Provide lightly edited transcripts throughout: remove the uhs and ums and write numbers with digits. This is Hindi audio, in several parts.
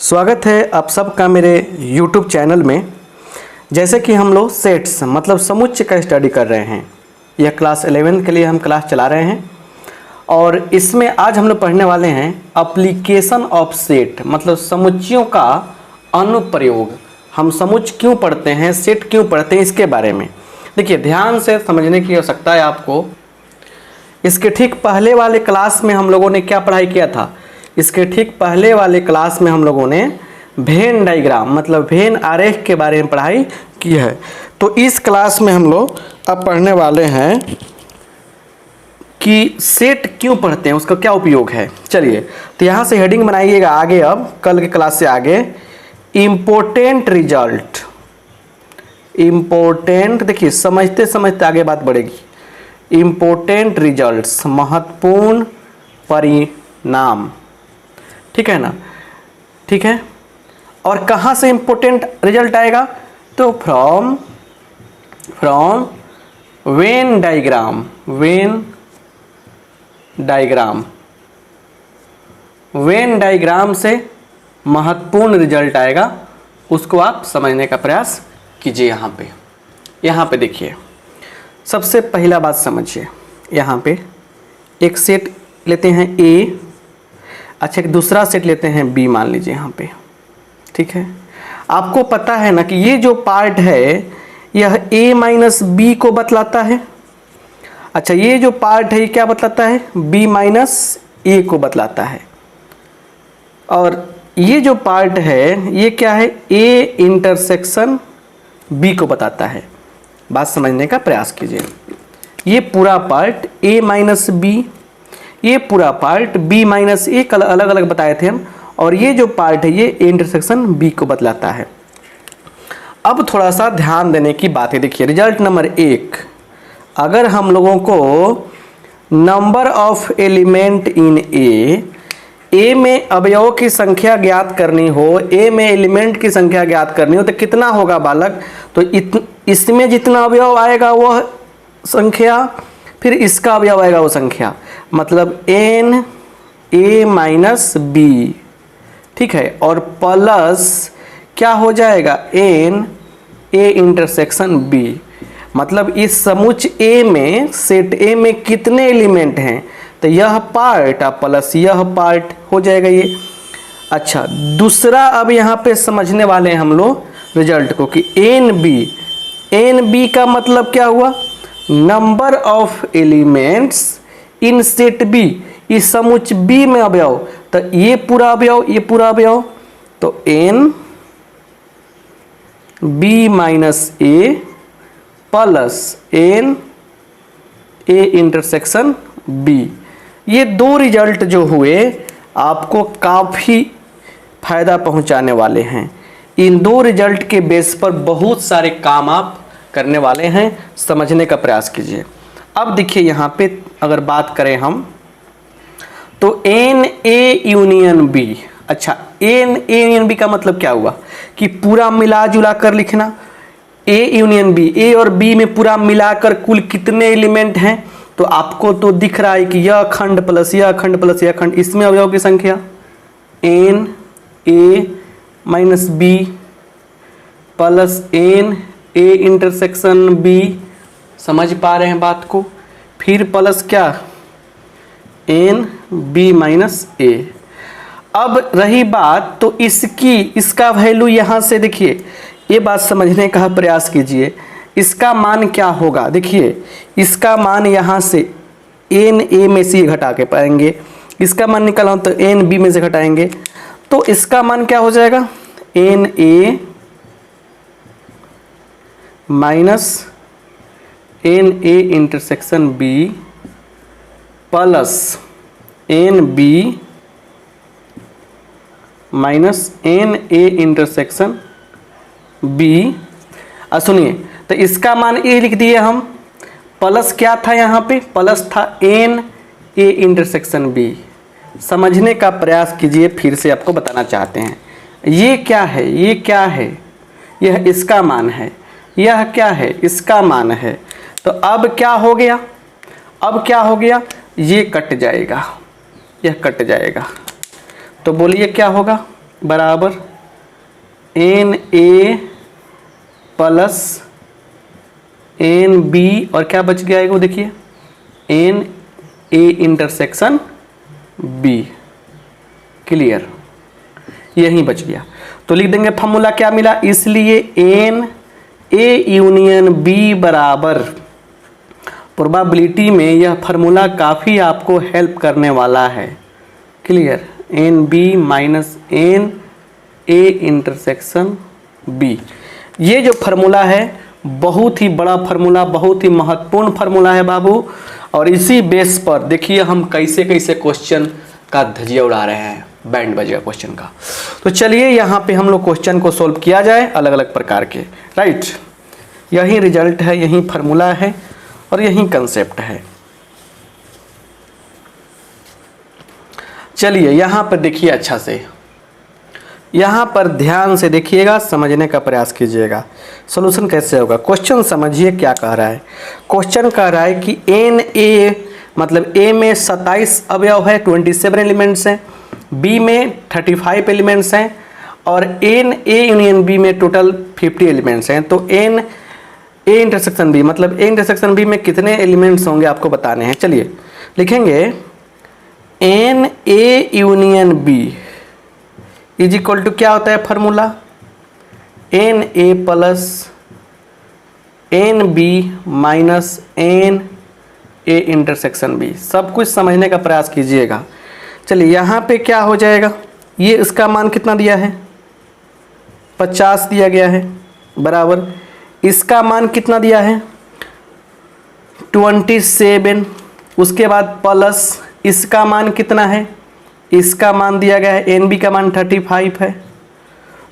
स्वागत है आप सबका मेरे YouTube चैनल में। जैसे कि हम लोग सेट्स मतलब समुच्चय का स्टडी कर रहे हैं। यह क्लास 11 के लिए हम क्लास चला रहे हैं और इसमें आज हम लोग पढ़ने वाले हैं एप्लीकेशन ऑफ सेट मतलब समुच्चयों का अनुप्रयोग। हम समुच्चय क्यों पढ़ते हैं, सेट क्यों पढ़ते हैं, इसके बारे में देखिए ध्यान से समझने की आवश्यकता है आपको। इसके ठीक पहले वाले क्लास में हम लोगों ने क्या पढ़ाई किया था? इसके ठीक पहले वाले क्लास में हम लोगों ने वेन डायग्राम मतलब वेन आरेख के बारे में पढ़ाई की है। तो इस क्लास में हम लोग अब पढ़ने वाले हैं कि सेट क्यों पढ़ते हैं, उसका क्या उपयोग है। चलिए तो यहाँ से हेडिंग बनाइएगा आगे, अब कल के क्लास से आगे इम्पोर्टेंट रिजल्ट। इम्पोर्टेंट देखिए समझते समझते आगे बात बढ़ेगी। इम्पोर्टेंट रिजल्ट्स महत्वपूर्ण परिणाम, ठीक है ना? ठीक है। और कहाँ से इम्पोर्टेंट रिजल्ट आएगा? तो from Venn diagram. Venn diagram से महत्वपूर्ण रिजल्ट आएगा, उसको आप समझने का प्रयास कीजिए। यहाँ पे देखिए सबसे पहला बात समझिए। यहाँ पे एक सेट लेते हैं ए, अच्छा एक दूसरा सेट लेते हैं बी मान लीजिए यहाँ पे, ठीक है। आपको पता है ना कि ये जो पार्ट है यह a माइनस बी को बतलाता है। अच्छा ये जो पार्ट है ये क्या बतलाता है? b माइनस ए को बतलाता है। और ये जो पार्ट है ये क्या है? a इंटरसेक्शन b को बताता है। बात समझने का प्रयास कीजिए। ये पूरा पार्ट a माइनस बी, ये पूरा पार्ट b माइनस ए अलग अलग बताए थे हम, और ये जो पार्ट है ये a इंटरसेक्शन b को बतलाता है। अब थोड़ा सा ध्यान देने की बात है। देखिए रिजल्ट नंबर 1, अगर हम लोगों को नंबर ऑफ एलिमेंट इन ए में अवयवों की संख्या ज्ञात करनी हो, ए में एलिमेंट की संख्या ज्ञात करनी हो तो कितना होगा बालक? तो इसमें जितना अवयव आएगा वह संख्या, फिर इसका अवयव आएगा वो संख्या, मतलब एन ए माइनस बी, ठीक है। और प्लस क्या हो जाएगा? N A intersection B. मतलब इस समुच्चय ए में सेट ए में कितने एलिमेंट हैं? तो यह पार्ट प्लस यह पार्ट हो जाएगा ये। अच्छा दूसरा अब यहाँ पे समझने वाले हैं हम लोग रिजल्ट को कि एन बी का मतलब क्या हुआ? Number of elements in set B, इस समुच्चय बी में अवयव, तो ये पूरा अवयव, तो n B minus A plus n A intersection B. ये दो रिजल्ट जो हुए आपको काफ़ी फायदा पहुंचाने वाले हैं। इन दो रिजल्ट के बेस पर बहुत सारे काम आप करने वाले हैं, समझने का प्रयास कीजिए। अब देखिए यहाँ पे अगर बात करें हम तो एन ए यूनियन बी। अच्छा एन ए यूनियन बी का मतलब क्या हुआ कि पूरा मिला जुला कर लिखना। ए यूनियन बी, ए और बी में पूरा मिलाकर कुल कितने एलिमेंट हैं? तो आपको तो दिख रहा है कि यह खंड प्लस यह खंड प्लस यह खंड, इसमें अवयव की संख्या n A minus B plus n A intersection B. समझ पा रहे हैं बात को? फिर प्लस क्या? N B minus A. अब रही बात तो इसका वैल्यू यहाँ से देखिए, ये बात समझने का प्रयास कीजिए। इसका मान क्या होगा? देखिए इसका मान यहाँ से एन ए में से घटा के पाएंगे, इसका मान निकाला तो एन बी में से घटाएंगे, तो इसका मान क्या हो जाएगा? N A minus n A intersection B plus n B minus n A intersection B. सुनिए तो इसका मान ए लिख दिए हम, प्लस क्या था यहाँ पे? प्लस था एन ए इंटरसेक्शन बी। समझने का प्रयास कीजिए, फिर से आपको बताना चाहते हैं। ये क्या है? ये क्या है? यह इसका मान है। यह क्या है? इसका मान है। तो अब क्या हो गया? ये कट जाएगा, यह कट जाएगा। तो बोलिए क्या होगा? बराबर n A plus n B, और क्या बच गया है वो देखिए, n A intersection B. Clear, यही बच गया। तो लिख देंगे फॉर्मूला क्या मिला, इसलिए एन ए यूनियन बी बराबर, प्रोबेबिलिटी में यह फार्मूला काफ़ी आपको हेल्प करने वाला है। Clear, n B minus n A intersection B, ये जो फार्मूला है बहुत ही बड़ा फार्मूला, बहुत ही महत्वपूर्ण फार्मूला है बाबू। और इसी बेस पर देखिए हम कैसे कैसे क्वेश्चन का धजिया उड़ा रहे हैं, बैंड बजेगा क्वेश्चन का। तो चलिए यहाँ पे हम लोग क्वेश्चन को सॉल्व किया जाए अलग अलग प्रकार के, राइट। यही रिजल्ट है, यही फार्मूला है और यही कंसेप्ट है। चलिए यहाँ पर देखिए अच्छा से, यहाँ पर ध्यान से देखिएगा, समझने का प्रयास कीजिएगा। सॉल्यूशन कैसे होगा, क्वेश्चन समझिए क्या कह रहा है। क्वेश्चन कह रहा है कि एन ए मतलब ए में 27 अवयव है, 27 एलिमेंट्स हैं, बी में 35 एलिमेंट्स हैं और एन ए यूनियन बी में टोटल 50 एलिमेंट्स हैं। तो एन ए इंटरसेक्शन बी मतलब ए इंटरसेक्शन बी में कितने एलिमेंट्स होंगे आपको बताने हैं। चलिए लिखेंगे n A union B is equal to क्या होता है formula, n A plus n B minus n A intersection B. सब कुछ समझने का प्रयास कीजिएगा। चलिए यहाँ पे क्या हो जाएगा, ये इसका मान कितना दिया है 50 दिया गया है, बराबर इसका मान कितना दिया है 27, उसके बाद प्लस इसका मान कितना है, इसका मान दिया गया है एन बी का मान 35 है,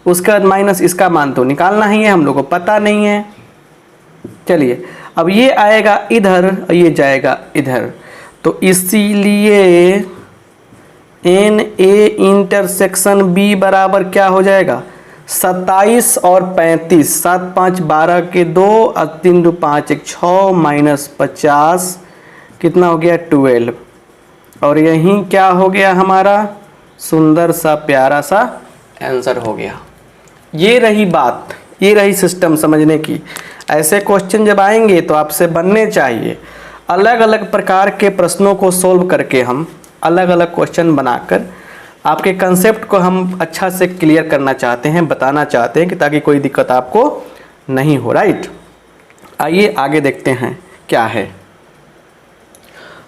उसके बाद माइनस इसका मान तो निकालना ही है, हम लोग को पता नहीं है। चलिए अब ये आएगा इधर और ये जाएगा इधर, तो इसीलिए एन ए इंटरसेक्शन बी बराबर क्या हो जाएगा 27 और 35, 7 5 12 के 2 और 3 2 5 1 6 माइनस 50 कितना हो गया 12, और यहीं क्या हो गया हमारा सुंदर सा प्यारा सा आंसर हो गया। ये रही बात, ये रही सिस्टम समझने की। ऐसे क्वेश्चन जब आएंगे तो आपसे बनने चाहिए। अलग अलग प्रकार के प्रश्नों को सोल्व करके हम अलग अलग क्वेश्चन बनाकर आपके कंसेप्ट को हम अच्छा से क्लियर करना चाहते हैं, बताना चाहते हैं कि ताकि कोई दिक्कत आपको नहीं हो, राइट। आइए आगे देखते हैं क्या है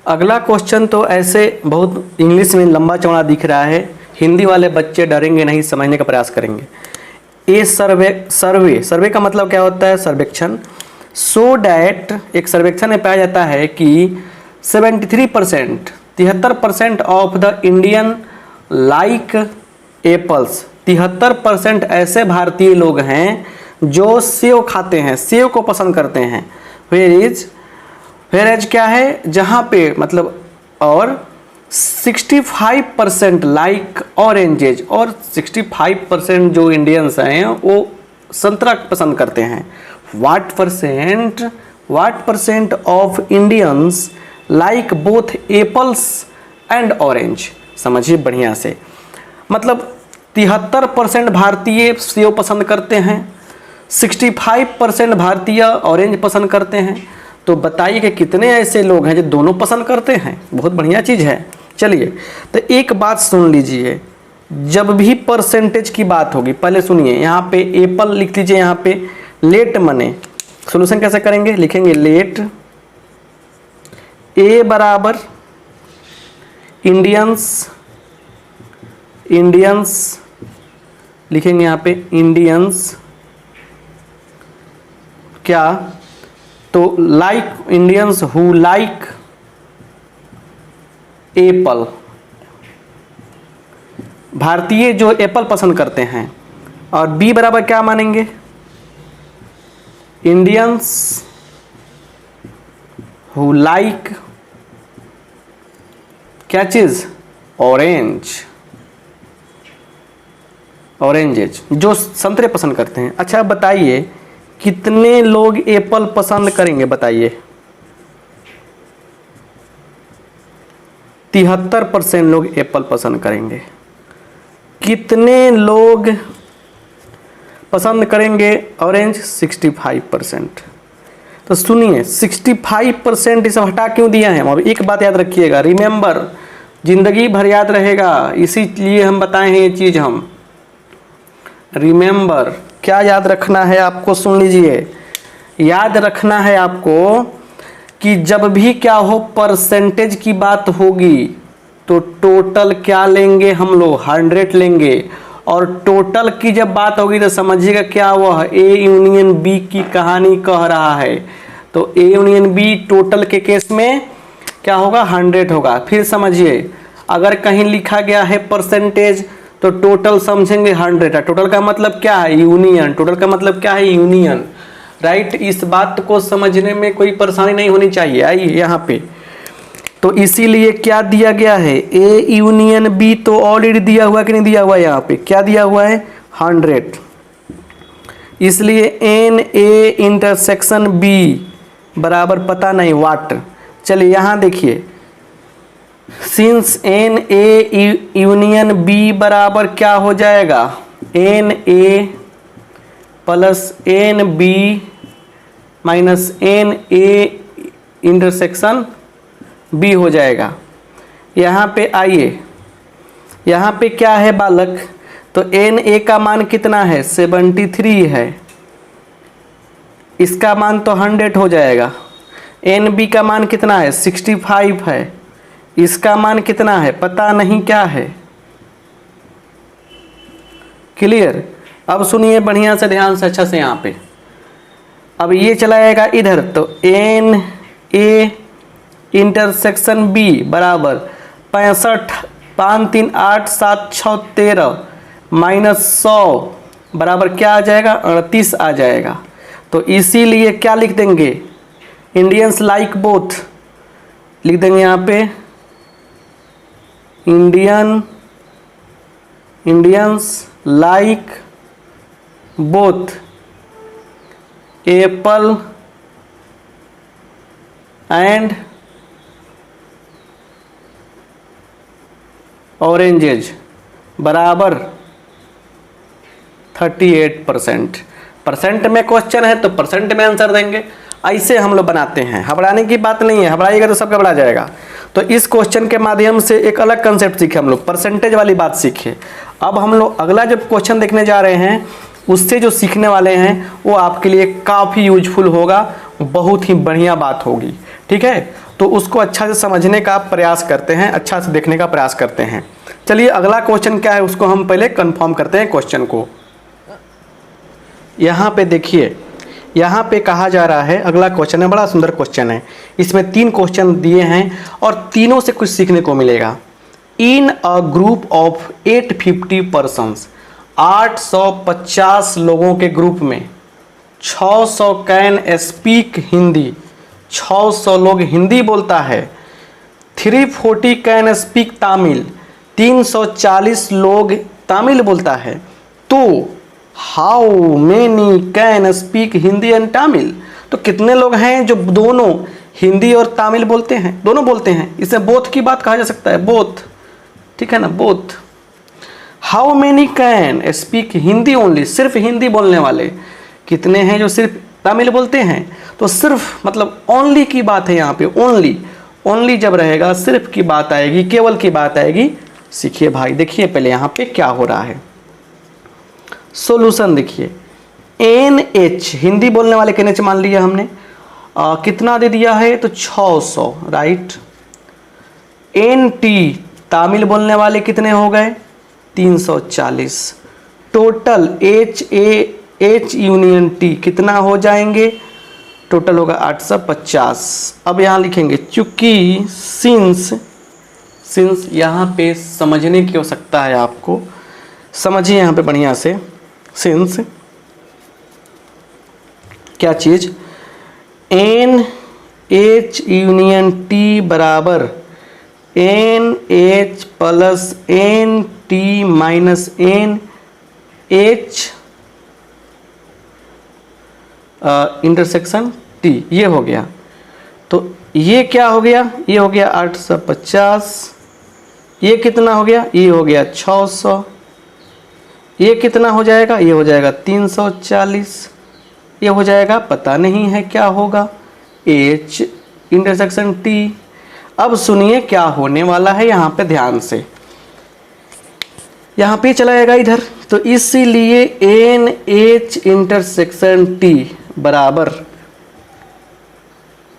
अगला क्वेश्चन। तो ऐसे बहुत इंग्लिश में लंबा चौड़ा दिख रहा है, हिंदी वाले बच्चे डरेंगे नहीं, समझने का प्रयास करेंगे। ए सर्वे का मतलब क्या होता है सर्वेक्षण। सो डैट एक सर्वेक्षण में पाया जाता है कि 73% of the Indian like apples, 73% ऐसे भारतीय लोग हैं जो सेव खाते हैं, सेव को पसंद करते हैं। वेयर एज क्या है जहाँ पे मतलब, और 65% लाइक ऑरेंजेज, और 65% जो इंडियंस हैं वो संतरा पसंद करते हैं। What percent of Indians like both apples and orange. समझिए बढ़िया से, मतलब 73% भारतीय सेव पसंद करते हैं, 65% भारतीय ऑरेंज पसंद करते हैं। तो बताइए कि कितने ऐसे लोग हैं जो दोनों पसंद करते हैं। बहुत बढ़िया चीज़ है। चलिए तो एक बात सुन लीजिए, जब भी परसेंटेज की बात होगी, पहले सुनिए, यहाँ पे एप्पल लिख लीजिए, यहाँ पे लेट मने। सॉल्यूशन कैसे करेंगे, लिखेंगे लेट ए बराबर इंडियंस लिखेंगे यहाँ पे इंडियंस क्या, तो like Indians who like Apple, भारतीय जो एप्पल पसंद करते हैं। और बी बराबर क्या मानेंगे इंडियंस हु लाइक क्या चीज ऑरेंजेज, जो संतरे पसंद करते हैं। अच्छा बताइए कितने लोग एप्पल पसंद करेंगे, बताइए 73% लोग एप्पल पसंद करेंगे। कितने लोग पसंद करेंगे ऑरेंज? 65%। तो सुनिए 65% इसे हटा क्यों दिया है? अब एक बात याद रखिएगा, रिमेंबर, जिंदगी भर याद रहेगा, इसीलिए हम बताए हैं ये चीज़। हम रिमेंबर क्या याद रखना है आपको? सुन लीजिए, याद रखना है आपको कि जब भी क्या हो परसेंटेज की बात होगी तो टोटल क्या लेंगे हम लोग? 100 लेंगे। और टोटल की जब बात होगी तो समझिएगा क्या वह ए यूनियन बी की कहानी कह रहा है। तो ए यूनियन बी टोटल के केस में क्या होगा? 100 होगा। फिर समझिए, अगर कहीं लिखा गया है परसेंटेज तो टोटल समझेंगे 100 है। टोटल का मतलब क्या है? यूनियन। टोटल का मतलब क्या है? यूनियन। राइट, इस बात को समझने में कोई परेशानी नहीं होनी चाहिए। आइए यहाँ पे, तो इसीलिए क्या दिया गया है? ए यूनियन बी तो ऑलरेडी दिया हुआ कि नहीं दिया हुआ? यहाँ पे क्या दिया हुआ है? 100। इसलिए एन ए इंटरसेक्शन बी बराबर पता नहीं वाट। चलिए यहाँ देखिए, since n A union B बराबर क्या हो जाएगा? N A plus n B minus n A intersection B हो जाएगा। यहाँ पे आइए, यहाँ पे क्या है बालक? तो एन ए का मान कितना है? 73 है। इसका मान तो 100 हो जाएगा। एन बी का मान कितना है? 65 है। इसका मान कितना है? पता नहीं क्या है। क्लियर? अब सुनिए बढ़िया से, ध्यान से, अच्छा से। यहाँ पे अब ये चला जाएगा इधर, तो एन ए इंटरसेक्शन बी बराबर 65, 5 3 8 7 6 13 माइनस 100 बराबर क्या आ जाएगा? 38 आ जाएगा। तो इसीलिए क्या लिख देंगे? इंडियंस लाइक बोथ लिख देंगे यहाँ पे, Indians like both Apple and oranges बराबर 38%। परसेंट में क्वेश्चन है तो परसेंट में आंसर देंगे। ऐसे हम लोग बनाते हैं, घबराने की बात नहीं है। घबराइएगा तो सब घबरा जाएगा। तो इस क्वेश्चन के माध्यम से एक अलग कंसेप्ट सीखे हम लोग, परसेंटेज वाली बात सीखे। अब हम लोग अगला जब क्वेश्चन देखने जा रहे हैं, उससे जो सीखने वाले हैं वो आपके लिए काफ़ी यूजफुल होगा, बहुत ही बढ़िया बात होगी। ठीक है, तो उसको अच्छा से समझने का प्रयास करते हैं, अच्छा से देखने का प्रयास करते हैं। चलिए अगला क्वेश्चन क्या है उसको हम पहले कंफर्म करते हैं क्वेश्चन को। यहाँ पे देखिए, यहाँ पे कहा जा रहा है, अगला क्वेश्चन है, बड़ा सुंदर क्वेश्चन है। इसमें 3 क्वेश्चन दिए हैं और तीनों से कुछ सीखने को मिलेगा। इन अ ग्रुप ऑफ 850 पर्सन्स, 850 लोगों के ग्रुप में 600 कैन स्पीक हिंदी, 600 लोग हिंदी बोलता है। 340 कैन स्पीक तमिल, 340 लोग तमिल बोलता है। तो how many can speak Hindi and Tamil? तो कितने लोग हैं जो दोनों हिंदी और तमिल बोलते हैं? दोनों बोलते हैं। इसे बोथ की बात कहा जा सकता है, बोथ। ठीक है ना, both. How many can speak Hindi only? सिर्फ हिंदी बोलने वाले कितने हैं जो सिर्फ तमिल बोलते हैं? तो सिर्फ मतलब ओनली की बात है यहाँ पे। ओनली, ओनली जब रहेगा सिर्फ की बात आएगी, केवल की बात आएगी। सीखिए भाई, देखिए पहले यहाँ पे क्या हो रहा है। सॉल्यूशन देखिए, NH हिंदी बोलने वाले के NH मान लिया हमने, कितना दे दिया है? तो 600, राइट। NT तमिल बोलने वाले कितने हो गए? 340। टोटल H यूनियन T कितना हो जाएंगे? टोटल होगा 850। अब यहाँ लिखेंगे चूंकि सिंस यहाँ पे समझने की आवश्यकता है आपको, समझिए यहाँ पे बढ़िया से। सिंस क्या चीज? NH यूनियन T बराबर NH plus NT minus NH intersection T, ये हो गया। तो ये क्या हो गया? ये हो गया 850। ये कितना हो गया? ये हो गया 600। ये कितना हो जाएगा, ये हो जाएगा 340, ये हो जाएगा पता नहीं है क्या होगा, H इंटरसेक्शन T। अब सुनिए क्या होने वाला है यहाँ पे ध्यान से, यहाँ पे चला जाएगा इधर, तो इसीलिए NH इंटरसेक्शन T बराबर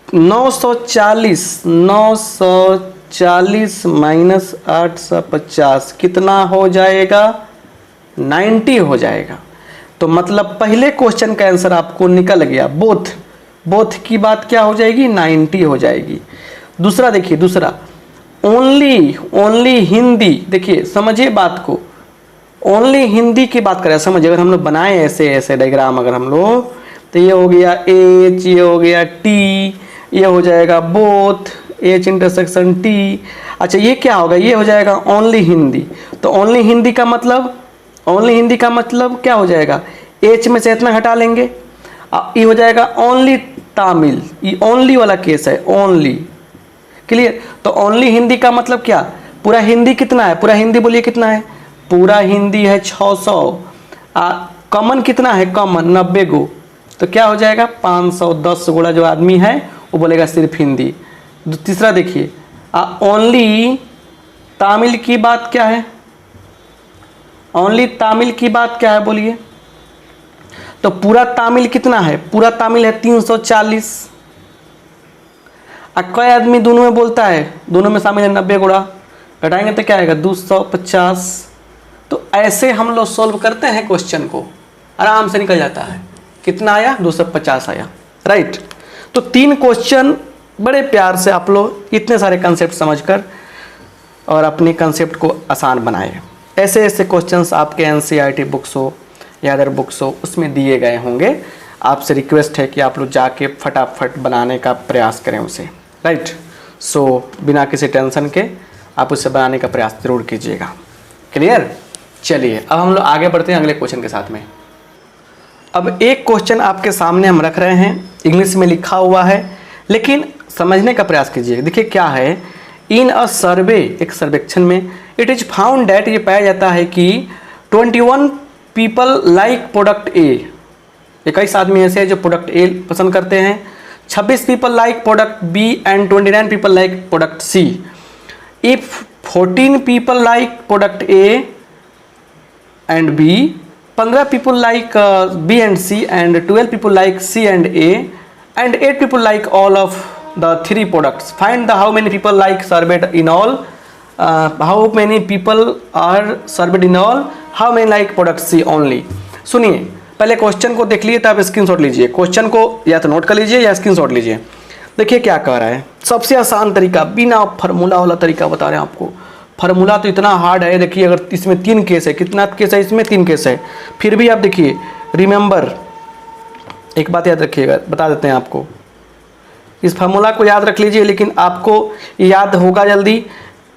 940 माइनस 850 कितना हो जाएगा, 90 हो जाएगा। तो मतलब पहले क्वेश्चन का आंसर आपको निकल गया, बोथ की बात क्या हो जाएगी, 90 हो जाएगी। दूसरा देखिए, दूसरा ओनली हिंदी, देखिए समझिए बात को, ओनली हिंदी की बात करें, समझिए अगर हम लोग बनाए ऐसे डायग्राम अगर हम लोग, तो ये हो गया H, ये हो गया T, ये हो जाएगा बोथ H इंटरसेक्शन T। अच्छा ये क्या होगा, ये हो जाएगा ओनली हिंदी। तो ओनली हिंदी का मतलब क्या हो जाएगा, H में से इतना हटा लेंगे, ये हो जाएगा ओनली तमिल, ये ओनली वाला केस है, ओनली, क्लियर। तो ओनली हिंदी का मतलब क्या, पूरा हिंदी कितना है, पूरा हिंदी बोलिए कितना है, पूरा हिंदी है 600, कॉमन कितना है, कॉमन 90 गो, तो क्या हो जाएगा 510 गुणा जो आदमी है वो बोलेगा सिर्फ हिंदी। तीसरा देखिए, ओनली तमिल की बात क्या है, ओनली तमिल की बात क्या है बोलिए, तो पूरा तमिल कितना है, पूरा तमिल है 340, कई आदमी दोनों में बोलता है, दोनों में शामिल है 90 गुणा, घटाएंगे तो क्या आएगा 250। तो ऐसे हम लोग सोल्व करते हैं क्वेश्चन को, आराम से निकल जाता है, कितना आया 250 आया, राइट। तो 3 क्वेश्चन बड़े प्यार से आप लोग इतने सारे कंसेप्ट समझकर और अपने कंसेप्ट को आसान बनाए। ऐसे क्वेश्चंस आपके NCERT बुक्स हो या अदर बुक्स हो उसमें दिए गए होंगे, आपसे रिक्वेस्ट है कि आप लोग जाके फटाफट बनाने का प्रयास करें उसे, राइट। सो बिना किसी टेंशन के आप उसे बनाने का प्रयास जरूर कीजिएगा, क्लियर। चलिए अब हम लोग आगे बढ़ते हैं अगले क्वेश्चन के साथ में। अब एक क्वेश्चन आपके सामने हम रख रहे हैं, इंग्लिश में लिखा हुआ है, लेकिन समझने का प्रयास कीजिए। देखिए क्या है, इन अ सर्वे, एक सर्वेक्षण में, इट इज फाउंड डैट, ये पाया जाता है कि 21 पीपल लाइक प्रोडक्ट ए, 21 आदमी ऐसे हैं जो प्रोडक्ट ए पसंद करते हैं, 26 people like product B and 29 people like product C. If 14 people like product A and B, 15 people like B and C and 12 people like C and A and 8 people like all of the 3 products. Find the how many people like surveyed in all, how many people are surveyed in all, how many like product C only. सुनिए पहले क्वेश्चन को देख लीजिए, तब स्क्रीनशॉट लीजिए, क्वेश्चन को या तो नोट कर लीजिए या स्क्रीनशॉट लीजिए। देखिए क्या कह रहा है, सबसे आसान तरीका, बिना फार्मूला वाला तरीका बता रहे हैं आपको। फार्मूला तो इतना हार्ड है, देखिए अगर इसमें 3 केस है, कितना केस है इसमें, 3 केस है, फिर भी आप देखिए, रिमेंबर, एक बात याद रखिएगा, बता देते हैं आपको, इस फार्मूला को याद रख लीजिए, लेकिन आपको याद होगा जल्दी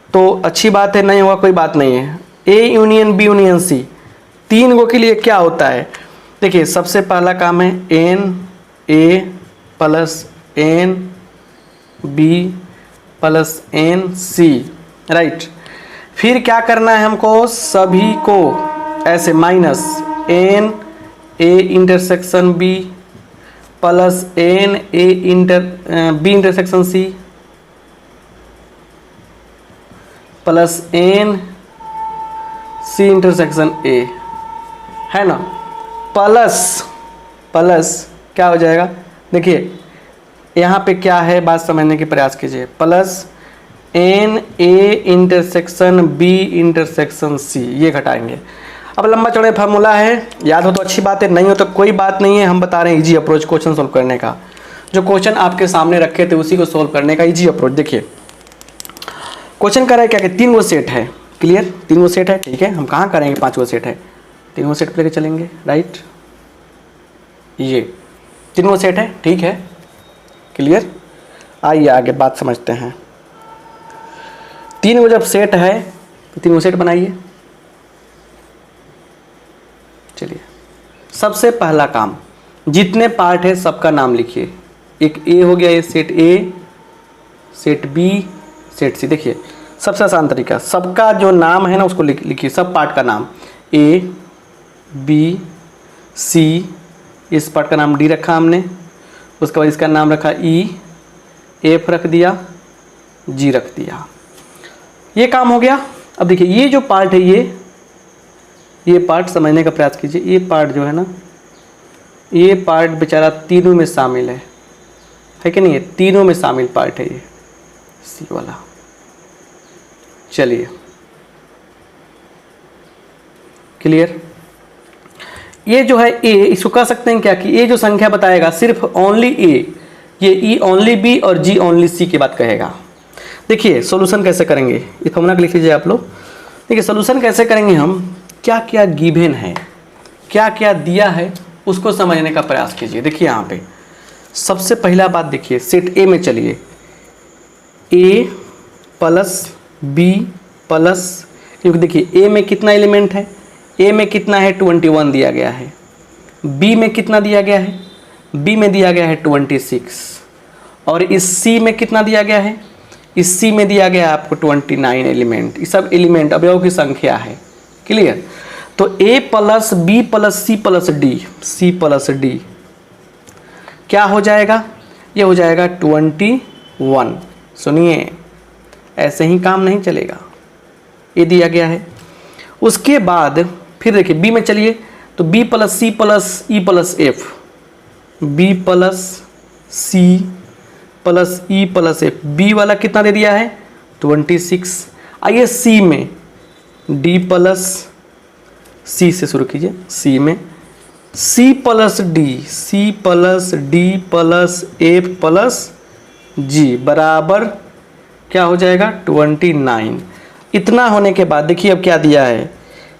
तो अच्छी बात है, नहीं होगा कोई बात नहीं है। A union B union C, 3 गो के लिए क्या होता है, देखिए सबसे पहला काम है NA plus NB plus NC, right. फिर क्या करना है हमको, सभी को ऐसे minus NA intersection B plus B intersection C plus C intersection A, है ना, प्लस क्या हो जाएगा, देखिए यहाँ पे क्या है बात समझने की प्रयास कीजिए, plus NA intersection B intersection C, ये घटाएंगे। अब लंबा चौड़ा फार्मूला है, याद हो तो अच्छी बात है, नहीं हो तो कोई बात नहीं है, हम बता रहे हैं इजी अप्रोच क्वेश्चन सोल्व करने का। जो क्वेश्चन आपके सामने रखे थे उसी को सोल्व करने का इजी अप्रोच। देखिए क्वेश्चन कर रहा है क्या कि 3 गो सेट है, क्लियर, 3 गो सेट है, ठीक है, हम कहाँ करेंगे 5 गो सेट है, 3 गो सेट पे लेके चलेंगे, राइट, ये 3 गो सेट है, ठीक है, क्लियर। आइए आगे बात समझते हैं। 3 गो जब सेट है तो 3 गो सेट बनाइए। चलिए सबसे पहला काम, जितने पार्ट है सबका नाम लिखिए। एक ए हो गया, ये set A, set B, set C. देखिए सबसे आसान तरीका, सबका जो नाम है ना उसको लिखिए, सब पार्ट का नाम, ए बी, सी, इस पार्ट का नाम डी रखा हमने, उसके बाद इसका नाम रखा ई, एफ रख दिया, जी रख दिया। ये काम हो गया। अब देखिए ये जो पार्ट है ये पार्ट समझने का प्रयास कीजिए। ये पार्ट जो है ना, ये पार्ट बेचारा तीनों में शामिल है कि नहीं? है तीनों में शामिल पार्ट है ये सी वाला। चलिए क्लियर। ये जो है ए, इसको कह सकते हैं क्या कि ये जो संख्या बताएगा सिर्फ ओनली ए, ये ई ओनली बी और जी ओनली सी की बात कहेगा। देखिए सॉल्यूशन कैसे करेंगे, ये फॉर्मूला लिख लीजिए आप लोग। देखिए सॉल्यूशन कैसे करेंगे हम, क्या क्या गिवन है, क्या क्या दिया है, उसको समझने का प्रयास कीजिए। देखिए यहाँ पे सबसे पहला बात देखिए, सेट ए में चलिए, ए प्लस बी प्लस, क्योंकि देखिए ए में कितना एलिमेंट है, ए में कितना है 21 दिया गया है, बी में कितना दिया गया है, बी में दिया गया है 26, और इस सी में कितना दिया गया है, इस सी में दिया गया है आपको 29 एलिमेंट। ये सब एलिमेंट अवयव की संख्या है। क्लियर। तो A plus B plus C plus D, C plus D क्या हो जाएगा, ये हो जाएगा 21। सुनिए ऐसे ही काम नहीं चलेगा, ये दिया गया है। उसके बाद फिर देखिए बी में चलिए, तो B plus C plus E plus F, B plus C plus E plus F, B वाला कितना दे दिया है 26। आइए सी में, डी प्लस सी से शुरू कीजिए, सी में C plus D, C plus D plus F plus G बराबर क्या हो जाएगा 29। इतना होने के बाद देखिए अब क्या दिया है,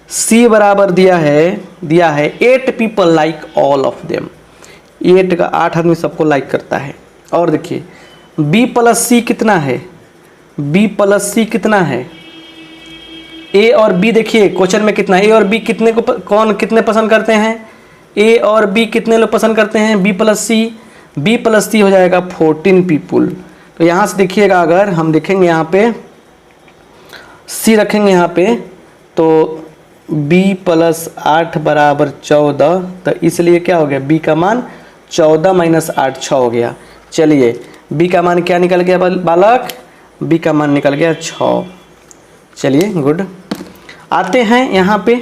सी बराबर दिया है 8 people like all of them, 8 का 8 आदमी सबको लाइक करता है। और देखिए बी प्लस सी कितना है, बी प्लस सी कितना है, ए और बी देखिए क्वेश्चन में कितना, ए और बी कितने को कितने पसंद करते हैं, ए और बी कितने लोग पसंद करते हैं, बी प्लस सी हो जाएगा 14 पीपुल। तो यहाँ से देखिएगा, अगर हम देखेंगे यहाँ पे सी रखेंगे यहाँ पे, तो b प्लस 8 बराबर 14, तो इसलिए क्या हो गया b का मान 14 माइनस 8 6 हो गया। चलिए b का मान क्या निकल गया बालक, b का मान निकल गया 6। चलिए गुड। आते हैं यहाँ पे,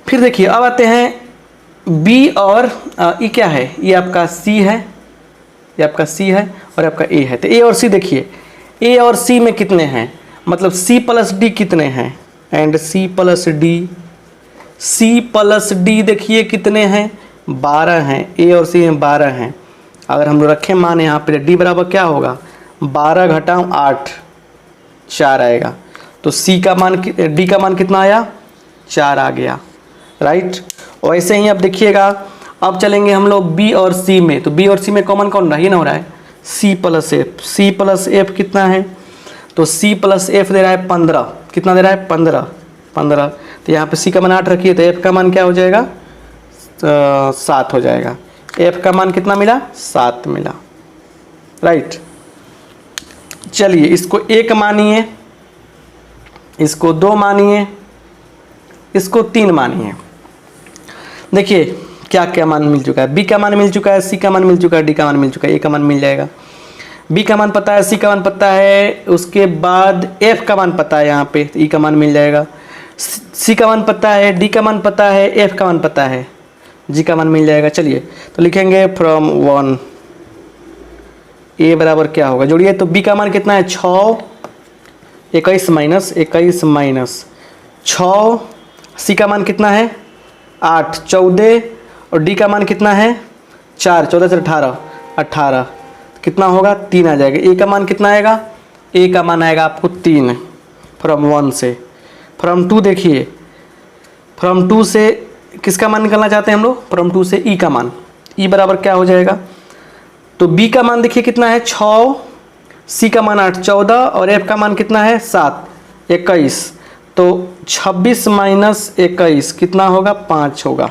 फिर देखिए अब आते हैं b और ये क्या है, ये आपका c है, ये आपका c है और आपका a है। तो a और c देखिए, a और c में कितने हैं, मतलब c प्लस d कितने हैं, एंड c प्लस डी देखिए कितने हैं 12 हैं, a और c में 12 हैं। अगर हम लोग रखें मान यहाँ पे d बराबर क्या होगा 12 घटाओ 8 4 आएगा, तो c का मान d का मान कितना आया 4 आ गया, राइट। वैसे ही अब देखिएगा, अब चलेंगे हम लोग b और c में, तो b और c में कॉमन कौन रहा, ये ना हो रहा है c प्लस एफ कितना है, तो c प्लस एफ दे रहा है 15, कितना दे रहा है 15। तो यहाँ पे c का मान 8 रखिए, तो f का मान क्या हो जाएगा 7 हो जाएगा। f का मान कितना मिला 7 मिला, राइट। चलिए इसको 1 मानिए, इसको 2 मानिए, इसको 3 मानिए। देखिए क्या क्या मान मिल चुका है, b का मान मिल चुका है, c का मान मिल चुका है, d का मान मिल चुका है, a का मान मिल जाएगा, b का मान पता है, c का मान पता है, उसके बाद f का मान पता है, यहाँ पे e का मान मिल जाएगा, c का मान पता है, d का मान पता है, f का मान पता है, g का मान मिल जाएगा। चलिए तो लिखेंगे फ्रॉम 1 a बराबर क्या होगा, जोड़िए, तो b का मान कितना है 6, 21 माइनस 6, c का मान कितना है 8 14, और d का मान कितना है 4 14 से 18 कितना होगा 3 आ जाएगा। a का मान कितना आएगा, a का मान आएगा आपको 3 फ्रॉम 1 से। फ्रॉम 2 देखिए, फ्रॉम 2 से किसका मान निकालना चाहते हैं हम लोग, फ्रॉम 2 से e का मान, e बराबर क्या हो जाएगा, तो b का मान देखिए कितना है 6, c का मान 8 14, और f का मान कितना है 7 21, तो 26 माइनस 21 कितना होगा 5 होगा।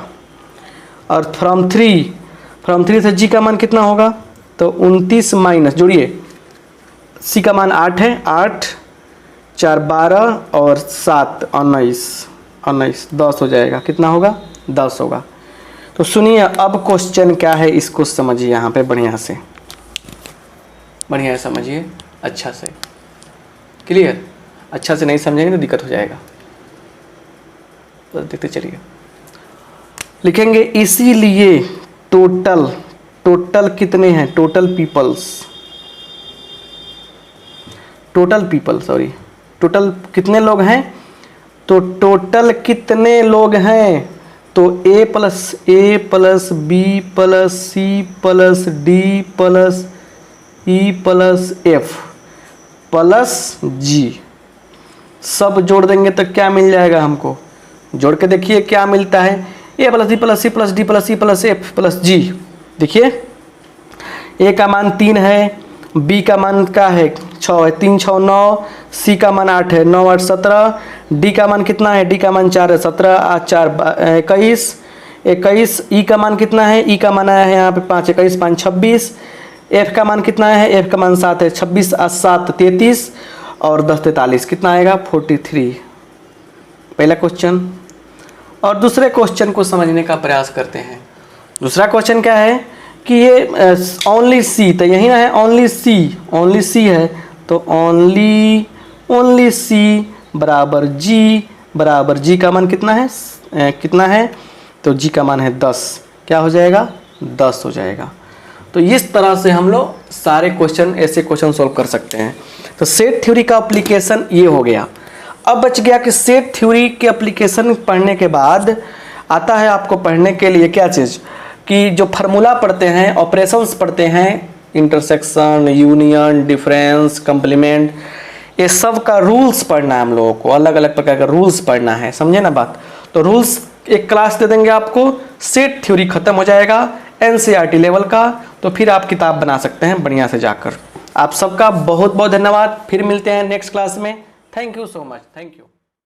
और फ्रॉम 3 से g का मान कितना होगा, तो 29 माइनस, जोड़िए, c का मान 8 है, 8 4 12 और 7 19, और 19 10 हो जाएगा। कितना होगा? 10 होगा। तो सुनिए अब क्वेश्चन क्या है इसको समझिए यहाँ पे बढ़िया से, बढ़िया समझिए अच्छा से। क्लियर? अच्छा से नहीं समझेंगे तो दिक्कत हो जाएगा। तो देखते चलिए, लिखेंगे इसीलिए टोटल, टोटल कितने हैं? Total peoples, total people sorry, total कितने लोग हैं? तो टोटल कितने लोग हैं? तो A plus B plus C plus D plus E plus F plus G, सब जोड़ देंगे तो क्या मिल जाएगा हमको? जोड़ के देखिए क्या मिलता है। A plus B plus C plus D plus E plus F plus G. देखिए ए का मान 3 है, बी का मान क्या है? 6 है, 3 6 9, सी का मान 8 है, 9 8 17, डी का मान कितना है? डी का मान 4 है, 17 8 4 21 21, ई का मान कितना है? ई का मान आया है यहाँ पे 5 21 5 26, एफ का मान कितना है? एफ का मान 7 है, 26 7 33 और 10 43, कितना आएगा? 43। पहला क्वेश्चन। और दूसरे क्वेश्चन को समझने का प्रयास करते हैं। दूसरा क्वेश्चन क्या है कि ये ओनली सी, तो यही ना है ओनली सी है, तो ओनली सी बराबर जी का मान कितना है? कितना है? तो जी का मान है 10। क्या हो जाएगा? 10 हो जाएगा। तो इस तरह से हम लोग सारे क्वेश्चन, ऐसे क्वेश्चन सॉल्व कर सकते हैं। तो सेट थ्योरी का एप्लीकेशन ये हो गया। अब बच गया कि सेट थ्योरी के एप्लीकेशन पढ़ने के बाद आता है आपको पढ़ने के लिए क्या चीज़, कि जो फार्मूला पढ़ते हैं, ऑपरेशंस पढ़ते हैं, इंटरसेक्शन, यूनियन, डिफरेंस, कंप्लीमेंट, ये सब का रूल्स पढ़ना है हम लोगों को। अलग अलग प्रकार का रूल्स पढ़ना है, समझे ना बात? तो रूल्स एक क्लास दे देंगे आपको, सेट थ्योरी खत्म हो जाएगा एनसीईआरटी लेवल का, तो फिर आप किताब बना सकते हैं बढ़िया से जाकर। आप सबका बहुत बहुत धन्यवाद। फिर मिलते हैं नेक्स्ट क्लास में। Thank you so much. Thank you.